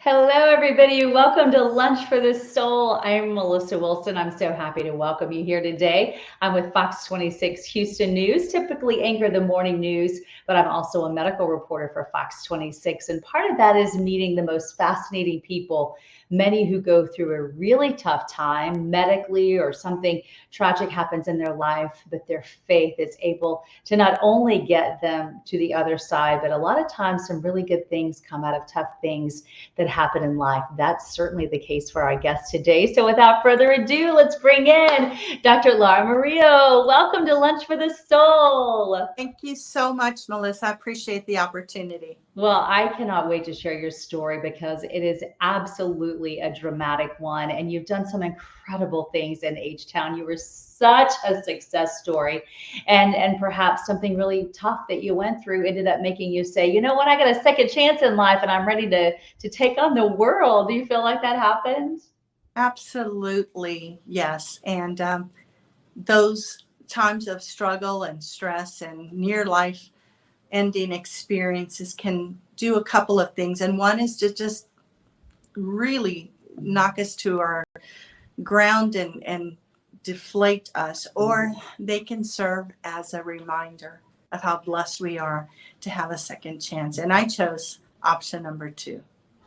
Hello, everybody. Welcome to Lunch for the Soul. I'm Melissa Wilson. I'm so happy to welcome you here today. I'm with Fox 26 Houston News, typically anchor the morning news, but I'm also a medical reporter for Fox 26. And part of that is meeting the most fascinating people, many who go through a really tough time medically or something tragic happens in their life, but their faith is able to not only get them to the other side, but a lot of times some really good things come out of tough things that happen in life. That's certainly the case for our guest today. So without further ado, let's bring in Dr. Laura Murillo. Welcome to Lunch for the Soul. Thank you so much, Melissa. I appreciate the opportunity. Well, I cannot wait to share your story because it is absolutely a dramatic one. And you've done some incredible things in H-Town. You were such a success story. And perhaps something really tough that you went through ended up making you say, you know what, I got a second chance in life and I'm ready to take on the world. Do you feel like that happened? Absolutely, yes. And those times of struggle and stress and near life ending experiences can do a couple of things. And one is to just really knock us to our ground and deflate us, or they can serve as a reminder of how blessed we are to have a second chance. And I chose option number 2.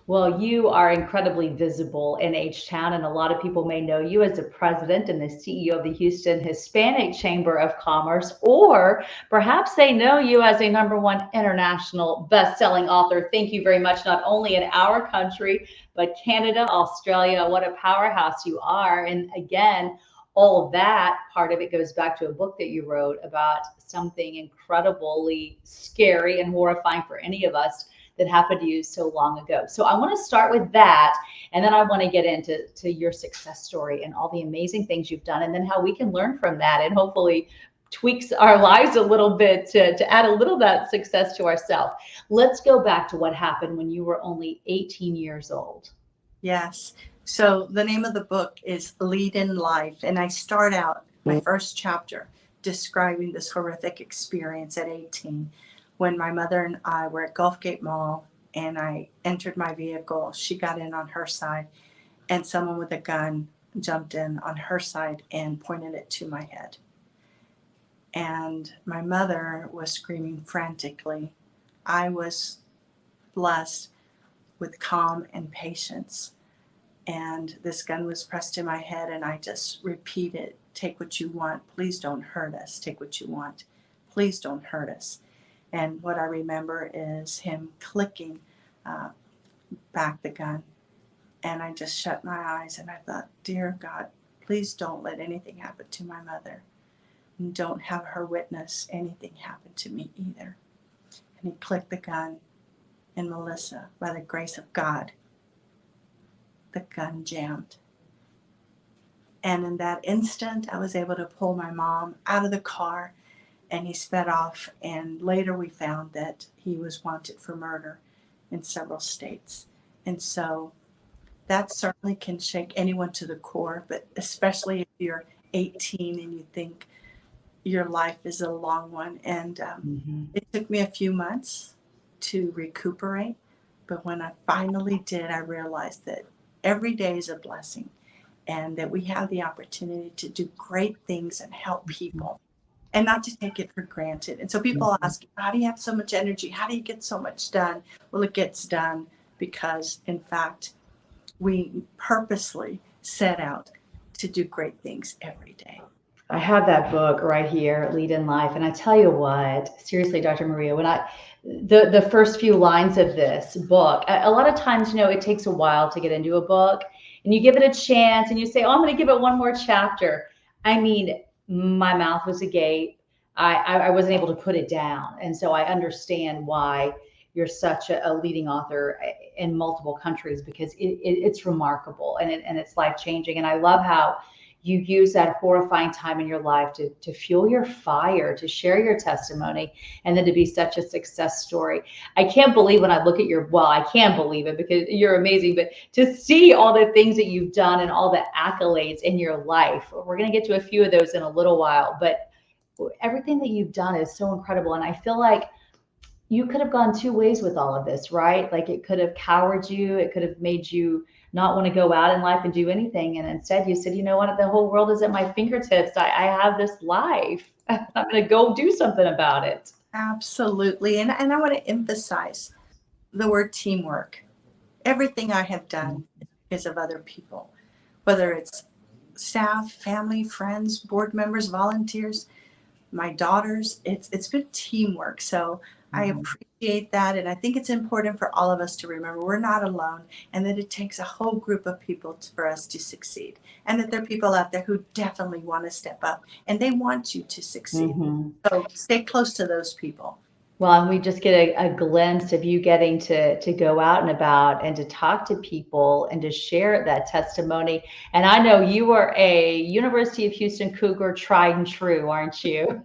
Well, you are incredibly visible in H-Town, and a lot of people may know you as the president and the CEO of the Houston Hispanic Chamber of Commerce, or perhaps they know you as a #1 international best-selling author. Thank you very much, not only in our country, but Canada, Australia. What a powerhouse you are. And again, all of that, part of it goes back to a book that you wrote about something incredibly scary and horrifying for any of us that happened to you so long ago. So I want to start with that, and then I want to get into your success story and all the amazing things you've done, and then how we can learn from that and hopefully tweaks our lives a little bit to add a little of that success to ourselves. Let's go back to what happened when you were only 18 years old. Yes. So the name of the book is Lead in Life. And I start out my first chapter describing this horrific experience at 18 when my mother and I were at Gulfgate Mall and I entered my vehicle. She got in on her side and someone with a gun jumped in on her side and pointed it to my head. And my mother was screaming frantically. I was blessed with calm and patience. And this gun was pressed to my head, and I just repeated, take what you want. Please don't hurt us. Take what you want. Please don't hurt us. And what I remember is him clicking back the gun. And I just shut my eyes and I thought, dear God, please don't let anything happen to my mother. And don't have her witness anything happen to me either. And he clicked the gun. And Melissa, by the grace of God, the gun jammed. And in that instant, I was able to pull my mom out of the car and he sped off. And later we found that he was wanted for murder in several states. And so that certainly can shake anyone to the core, but especially if you're 18 and you think your life is a long one. And it took me a few months to recuperate. But when I finally did, I realized that every day is a blessing and that we have the opportunity to do great things and help people and not to take it for granted. And so people ask, how do you have so much energy? How do you get so much done? Well, it gets done because, in fact, we purposely set out to do great things every day. I have that book right here, Lead in Life. And I tell you what, seriously, Dr. Maria, when the first few lines of this book, a lot of times, it takes a while to get into a book and you give it a chance and you say, oh, I'm going to give it one more chapter. I mean, my mouth was agape. I wasn't able to put it down. And so I understand why you're such a leading author in multiple countries, because it's remarkable and it's life-changing. And I love how you use that horrifying time in your life to fuel your fire, to share your testimony, and then to be such a success story. I can't believe when I look at I can believe it because you're amazing, but to see all the things that you've done and all the accolades in your life, we're going to get to a few of those in a little while, but everything that you've done is so incredible. And I feel like you could have gone two ways with all of this, right? Like it could have cowered you, it could have made you not want to go out in life and do anything. And instead you said, you know what, the whole world is at my fingertips. I have this life. I'm going to go do something about it. Absolutely. And I want to emphasize the word teamwork. Everything I have done is of other people, whether it's staff, family, friends, board members, volunteers, my daughters. It's been teamwork. So I appreciate that. And I think it's important for all of us to remember we're not alone, and that it takes a whole group of people for us to succeed. And that there are people out there who definitely want to step up and they want you to succeed. So stay close to those people. Well, and we just get a glimpse of you getting to go out and about and to talk to people and to share that testimony. And I know you are a University of Houston Cougar tried and true, aren't you?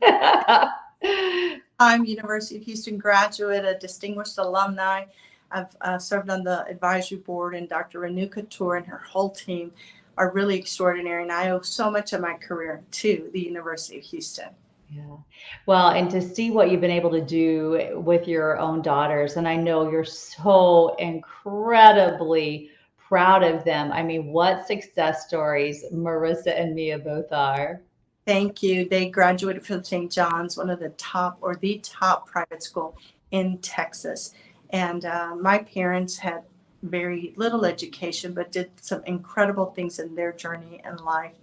I'm University of Houston graduate, a distinguished alumni. I've served on the advisory board, and Dr. Renu Couture and her whole team are really extraordinary. And I owe so much of my career to the University of Houston. Yeah. Well, and to see what you've been able to do with your own daughters, and I know you're so incredibly proud of them. I mean, what success stories Marissa and Mia both are. Thank you. They graduated from St. John's, one of the top or the top private school in Texas. And my parents had very little education, but did some incredible things in their journey in life.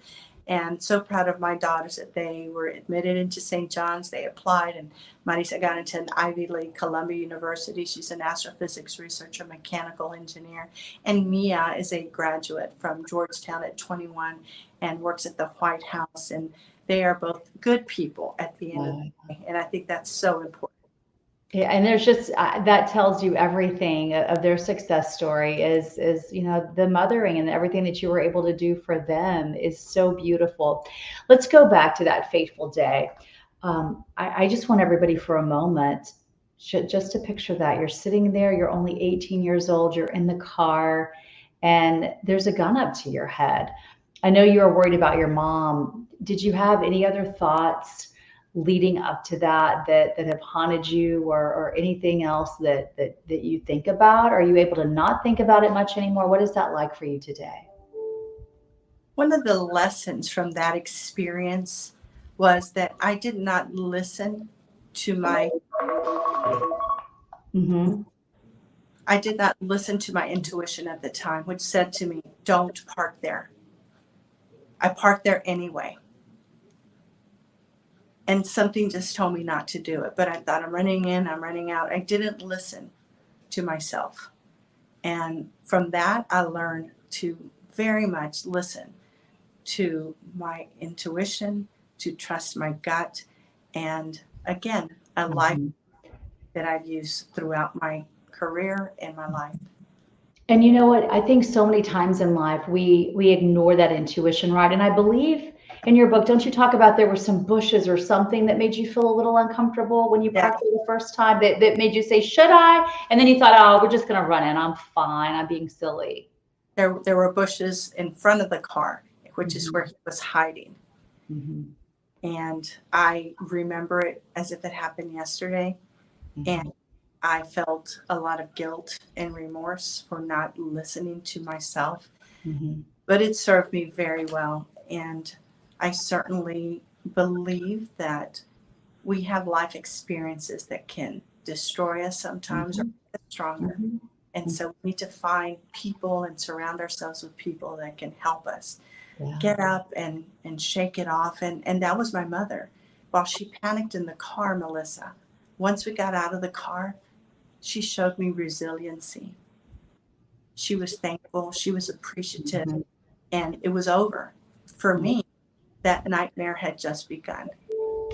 And so proud of my daughters that they were admitted into St. John's. They applied, and Marisa got into an Ivy League, Columbia University. She's an astrophysics researcher, mechanical engineer. And Mia is a graduate from Georgetown at 21 and works at the White House. And they are both good people at the end of the day. And I think that's so important. Yeah, and there's just that tells you everything of their success story is you know, the mothering and everything that you were able to do for them is so beautiful. Let's go back to that fateful day. I just want everybody for a moment just to picture that you're sitting there, you're only 18 years old, you're in the car, and there's a gun up to your head. I know you were worried about your mom. Did you have any other thoughts leading up to that have haunted you, or anything else that you think about? Are you able to not think about it much anymore? What is that like for you today? One of the lessons from that experience was that I did not listen to my I did not listen to my intuition at the time, which said to me, don't park there. I parked there anyway. And something just told me not to do it. But I thought, I'm running in, I'm running out. I didn't listen to myself. And from that, I learned to very much listen to my intuition, to trust my gut. And again, a life that I've used throughout my career and my life. And you know what? I think so many times in life, we ignore that intuition, right? And I believe in your book, don't you talk about there were some bushes or something that made you feel a little uncomfortable when you parked there the first time that made you say, should I? And then you thought, oh, we're just going to run in. I'm fine. I'm being silly. There were bushes in front of the car, which is where he was hiding. And I remember it as if it happened yesterday. And I felt a lot of guilt and remorse for not listening to myself. But it served me very well. And I certainly believe that we have life experiences that can destroy us sometimes or make us stronger. And so we need to find people and surround ourselves with people that can help us get up and shake it off. And that was my mother. While she panicked in the car, Melissa, once we got out of the car, she showed me resiliency. She was thankful. She was appreciative. And it was over. For me, that nightmare had just begun.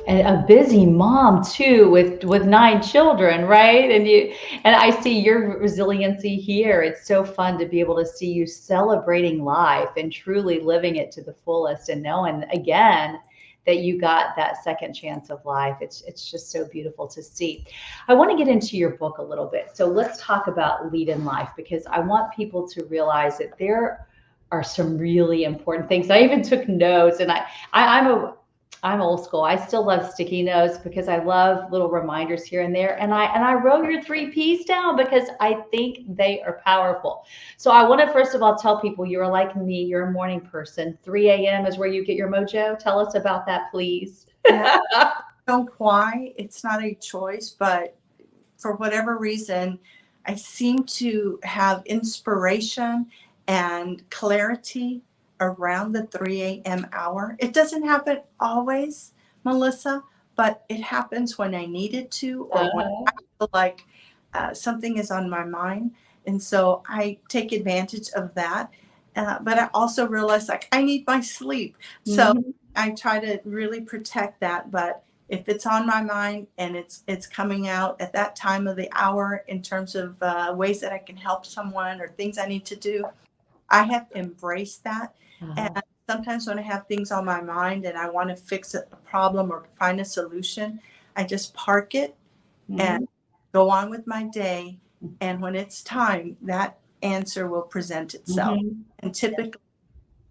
And a busy mom too, with 9 children, right? And I see your resiliency here. It's so fun to be able to see you celebrating life and truly living it to the fullest, and knowing again that you got that second chance of life. It's just so beautiful to see. I want to get into your book a little bit. So let's talk about Lead in Life, because I want people to realize that there are some really important things. I even took notes, and I'm old school. I still love sticky notes because I love little reminders here and there. And I wrote your three P's down because I think they are powerful. So I want to first of all tell people you're like me, you're a morning person. 3 a.m. is where you get your mojo. Tell us about that, please. Yeah, I don't know why. It's not a choice, but for whatever reason, I seem to have inspiration and clarity around the 3 a.m. hour. It doesn't happen always, Melissa, but it happens when I need it to, or when Uh, I feel like something is on my mind. And so I take advantage of that. But I also realize like I need my sleep. So mhm. I try to really protect that. But if it's on my mind and it's coming out at that time of the hour in terms of ways that I can help someone or things I need to do, I have embraced that. And Uh-huh. sometimes when I have things on my mind and I want to fix a problem or find a solution, I just park it and Mhm. go on with my day. And when it's time, that answer will present itself. Mhm. And typically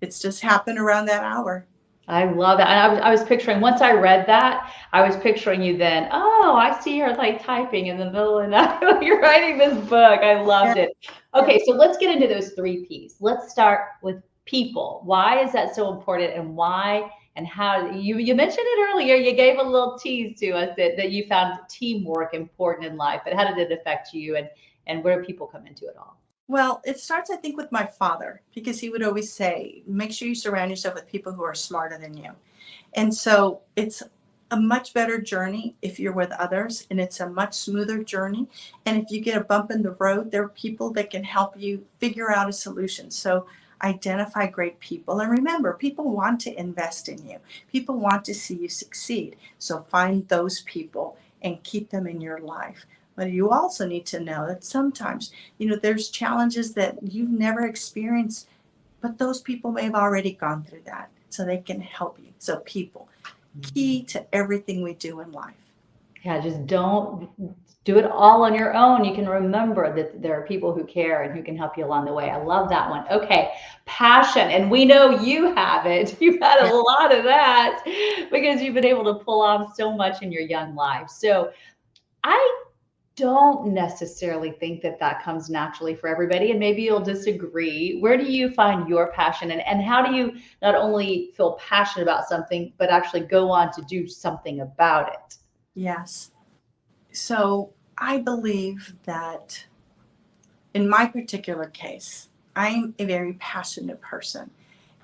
it's just happened around that hour. I love that. And I was picturing, once I read that, I was picturing you then. Oh, I see her like typing in the middle of the night while you're writing this book. I Yeah, loved it. yeah. Okay, so let's get into those three P's. Let's start with people. Why is that so important and why and how you mentioned it earlier, you gave a little tease to us that you found teamwork important in life, but how did it affect you and where do people come into it all? Well, it starts, I think, with my father because he would always say, make sure you surround yourself with people who are smarter than you. And so it's a much better journey if you're with others, and it's a much smoother journey. And if you get a bump in the road, there are people that can help you figure out a solution. So identify great people. And remember, people want to invest in you, people want to see you succeed. So find those people and keep them in your life. But you also need to know that sometimes, there's challenges that you've never experienced, but those people may have already gone through that. So they can help you. So people, key to everything we do in life. Yeah, just don't do it all on your own. You can remember that there are people who care and who can help you along the way. I love that one. Okay, passion. And we know you have it. You've had a Yeah. lot of that because you've been able to pull off so much in your young life. So I don't necessarily think that that comes naturally for everybody. And maybe you'll disagree. Where do you find your passion and how do you not only feel passionate about something, but actually go on to do something about it? Yes. So I believe that in my particular case, I'm a very passionate person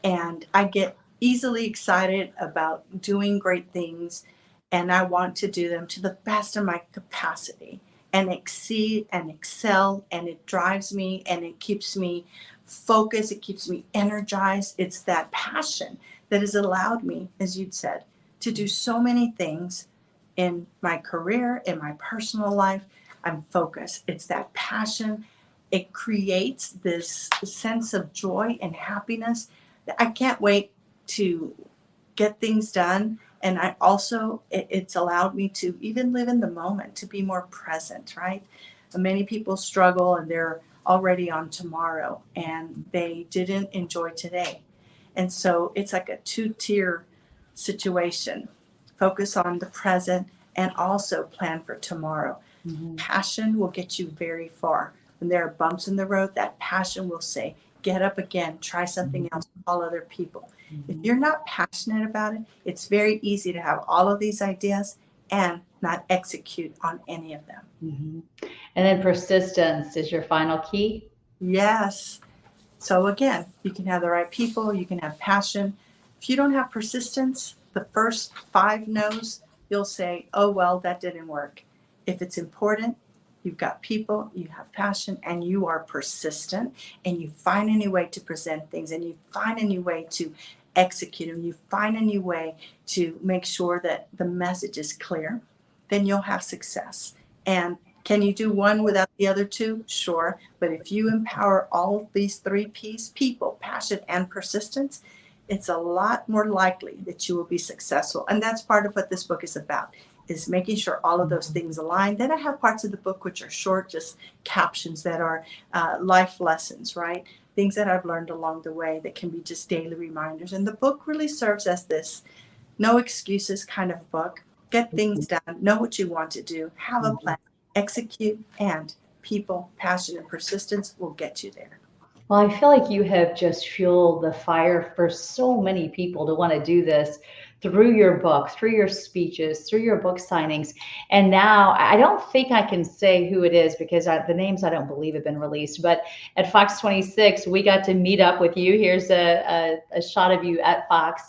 and I get easily excited about doing great things and I want to do them to the best of my capacity and exceed and excel, and it drives me and it keeps me focused, it keeps me energized. It's that passion that has allowed me, as you'd said, to do so many things in my career, in my personal life. I'm focused. It's that passion. It creates this sense of joy and happiness. I can't wait to get things done. And I also, it's allowed me to even live in the moment, to be more present, right? Many people struggle and they're already on tomorrow and they didn't enjoy today. And so it's like a two-tier situation. Focus on the present and also plan for tomorrow. Mhm. Passion will get you very far. When there are bumps in the road, that passion will say, get up again, try something else, call other people. If Mhm. you're not passionate about it, it's very easy to have all of these ideas and not execute on any of them. Mhm. And then persistence is your final key. Yes. So again, you can have the right people, you can have passion. If you don't have persistence, the first 5 no's, you'll say, oh, well, that didn't work. If it's important, you've got people, you have passion, and you are persistent, and you find a new way to present things, and you find a new way to execute, and you find a new way to make sure that the message is clear, then you'll have success. And can you do one without the other two? Sure. But if you empower all of these 3 P's, people, passion, and persistence, it's a lot more likely that you will be successful. And that's part of what this book is about, is making sure all of those things align. Then I have parts of the book which are short, just captions that are life lessons, right? Things that I've learned along the way that can be just daily reminders. And the book really serves as this no excuses kind of book. Get things done, know what you want to do, have a plan, execute, and people, passion, and persistence will get you there. Well, I feel like you have just fueled the fire for so many people to want to do this through your book, through your speeches, through your book signings. And now I don't think I can say who it is because the names I don't believe have been released. But at Fox 26, we got to meet up with you. Here's a shot of you at Fox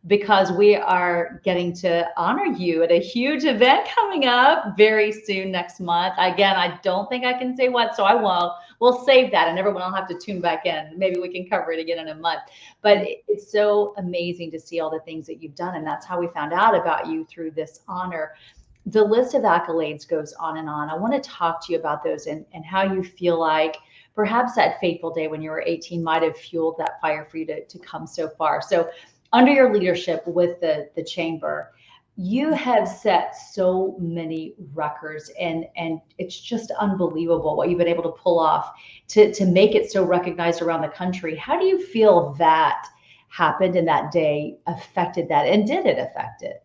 because we are getting to honor you at a huge event coming up very soon next month. Again, I don't think I can say what, so I won't. We'll save that and everyone will have to tune back in. Maybe we can cover it again in a month. But it's so amazing to see all the things that you've done. And that's how we found out about you through this honor. The list of accolades goes on and on. I want to talk to you about those and how you feel like perhaps that fateful day when you were 18 might have fueled that fire for you to come so far. So under your leadership with the chamber, you have set so many records and it's just unbelievable what you've been able to pull off to make it so recognized around the country. How do you feel that happened and that day affected that, and did it affect it?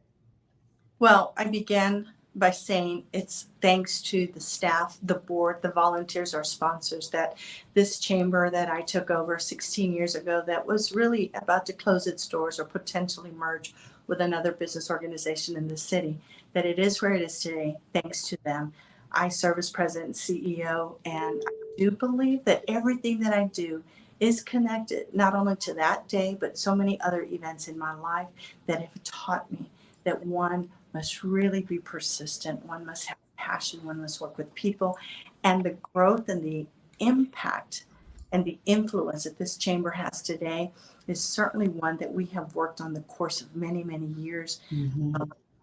Well, I began by saying it's thanks to the staff, the board, the volunteers, our sponsors, that this chamber that I took over 16 years ago that was really about to close its doors or potentially merge with another business organization in the city, that it is where it is today, thanks to them. I serve as president and CEO, and I do believe that everything that I do is connected not only to that day, but so many other events in my life that have taught me that one must really be persistent. One must have passion. One must work with people. And the growth and the impact and the influence that this chamber has today is certainly one that we have worked on the course of many, many years.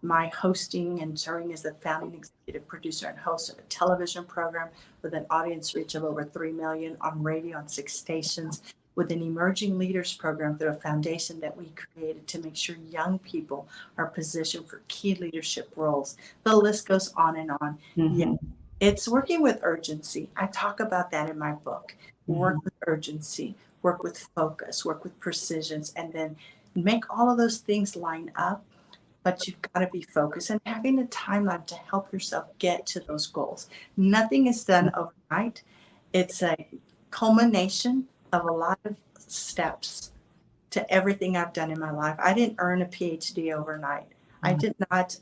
My hosting and serving as the founding executive producer and host of a television program with an audience reach of over 3 million, on radio on 6 stations, with an emerging leaders program through a foundation that we created to make sure young people are positioned for key leadership roles. The list goes on and on. Yeah, it's working with urgency. I talk about that in my book. Work with urgency, work with focus, work with precision, and then make all of those things line up. But you've got to be focused and having a timeline to help yourself get to those goals. Nothing is done overnight. It's a culmination of a lot of steps to everything I've done in my life. I didn't earn a PhD overnight. I did not,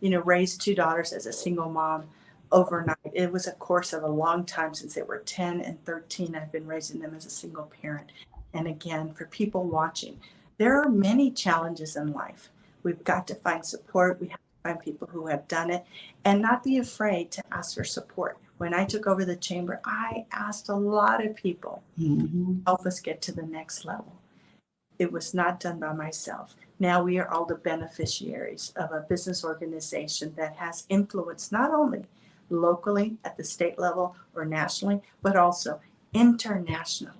raise 2 daughters as a single mom overnight. It was a course of a long time. Since they were 10 and 13, I've been raising them as a single parent. And again, for people watching, there are many challenges in life. We've got to find support. We have to find people who have done it and not be afraid to ask for support. When I took over the chamber, I asked a lot of people to help us get to the next level. It was not done by myself. Now we are all the beneficiaries of a business organization that has influence not only locally at the state level or nationally, but also internationally.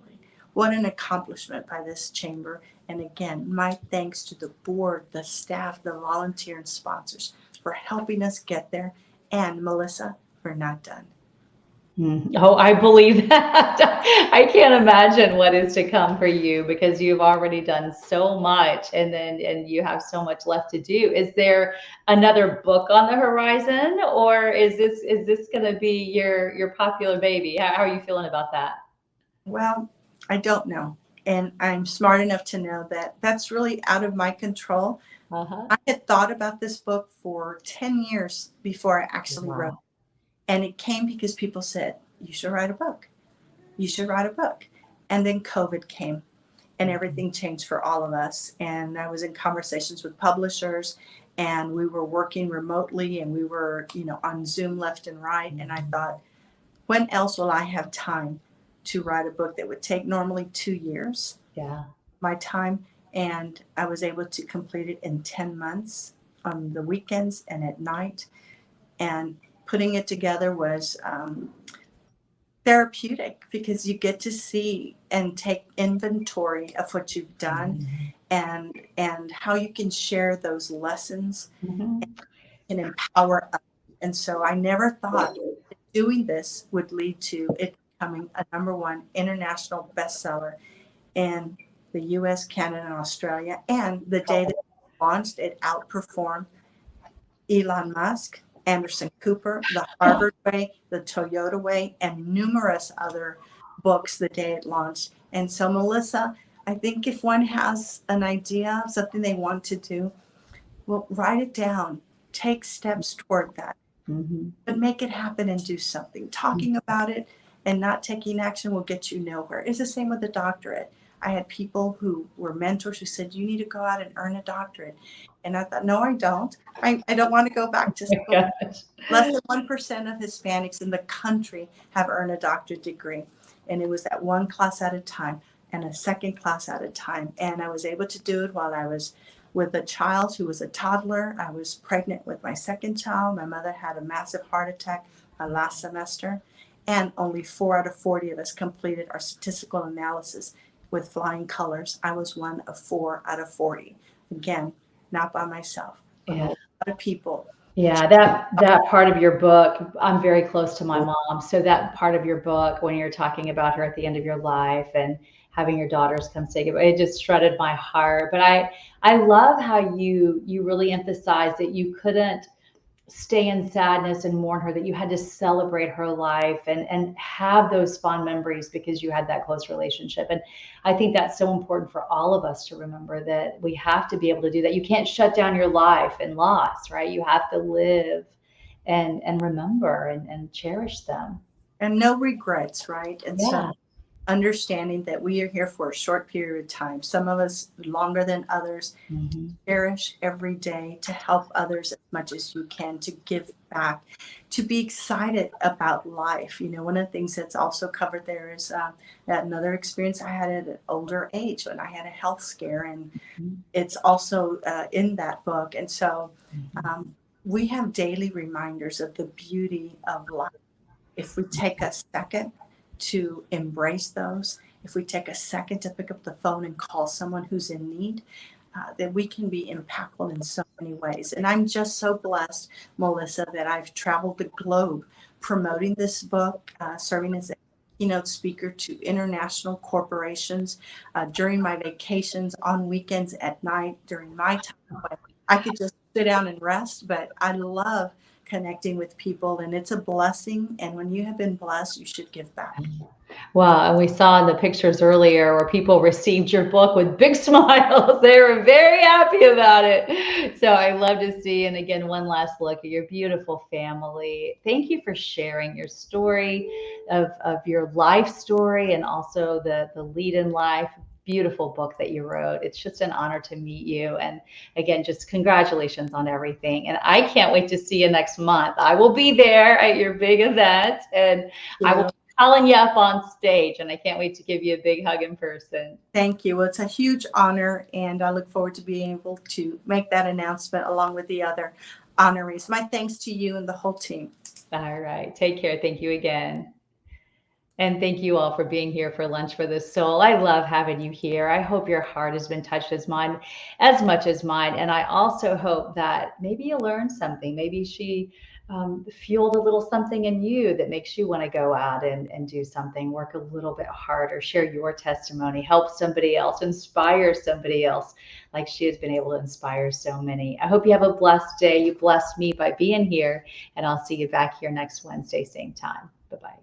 What an accomplishment by this chamber. And again, my thanks to the board, the staff, the volunteer and sponsors for helping us get there. And Melissa, we're not done. Oh, I believe that. I can't imagine what is to come for you because you've already done so much and you have so much left to do. Is there another book on the horizon, or is this going to be your popular baby? How are you feeling about that? Well, I don't know. And I'm smart enough to know that that's really out of my control. I had thought about this book for 10 years before I actually wrote it. And it came because people said, you should write a book. You should write a book. And then COVID came and everything changed for all of us. And I was in conversations with publishers and we were working remotely and we were, on Zoom left and right. And I thought, when else will I have time to write a book that would take normally 2 years? Yeah. My time. And I was able to complete it in 10 months on the weekends and at night. And putting it together was therapeutic because you get to see and take inventory of what you've done and how you can share those lessons and empower others. And so I never thought that doing this would lead to it becoming a #1 international bestseller in the US, Canada, and Australia. And the day that launched, it outperformed Elon Musk, Anderson Cooper, the Harvard Way, the Toyota Way, and numerous other books the day it launched. And so, Melissa, I think if one has an idea of something they want to do, well, write it down, take steps toward that, but make it happen and do something. Talking about it and not taking action will get you nowhere. It's the same with the doctorate. I had people who were mentors who said, you need to go out and earn a doctorate. And I thought, no, I don't. I don't want to go back to school. Less than 1% of Hispanics in the country have earned a doctorate degree. And it was that one class at a time and a second class at a time. And I was able to do it while I was with a child who was a toddler. I was pregnant with my second child. My mother had a massive heart attack last semester. And only 4 out of 40 of us completed our statistical analysis with flying colors. I was one of 4 out of 40. Again, not by myself, but a lot of people. Yeah, that part of your book, I'm very close to my mom. So that part of your book, when you're talking about her at the end of your life and having your daughters come say goodbye, it just shredded my heart. But I love how you really emphasize that you couldn't stay in sadness and mourn her, that you had to celebrate her life and have those fond memories because you had that close relationship. And I think that's so important for all of us to remember, that we have to be able to do that. You can't shut down your life in loss, right? You have to live and remember and cherish them. And no regrets, right? And Yeah. so understanding that we are here for a short period of time, some of us longer than others. Cherish every day to help others as much as you can, to give back, to be excited about life. You know, one of the things that's also covered there is another experience I had at an older age when I had a health scare, and it's also in that book. And so we have daily reminders of the beauty of life. If we take a second to embrace those, if we take a second to pick up the phone and call someone who's in need, that we can be impactful in so many ways. And I'm just so blessed, Melissa, that I've traveled the globe promoting this book, serving as a keynote speaker to international corporations during my vacations, on weekends, at night, during my time. I could just sit down and rest, but I love connecting with people, and it's a blessing. And when you have been blessed, you should give back. Well, and we saw in the pictures earlier where people received your book with big smiles. They were very happy about it. So I love to see. And again, one last look at your beautiful family. Thank you for sharing your story of your life story, and also the lead in life. Beautiful book that you wrote. It's just an honor to meet you. And again, just congratulations on everything. And I can't wait to see you next month. I will be there at your big event, and I will be calling you up on stage, and I can't wait to give you a big hug in person. Thank you. Well, it's a huge honor, and I look forward to being able to make that announcement along with the other honorees. My thanks to you and the whole team. All right. Take care. Thank you again. And thank you all for being here for Lunch for the Soul. I love having you here. I hope your heart has been touched as mine, as much as mine. And I also hope that maybe you learned something. Maybe she fueled a little something in you that makes you want to go out and do something, work a little bit harder, share your testimony, help somebody else, inspire somebody else, like she has been able to inspire so many. I hope you have a blessed day. You blessed me by being here, and I'll see you back here next Wednesday, same time. Bye-bye.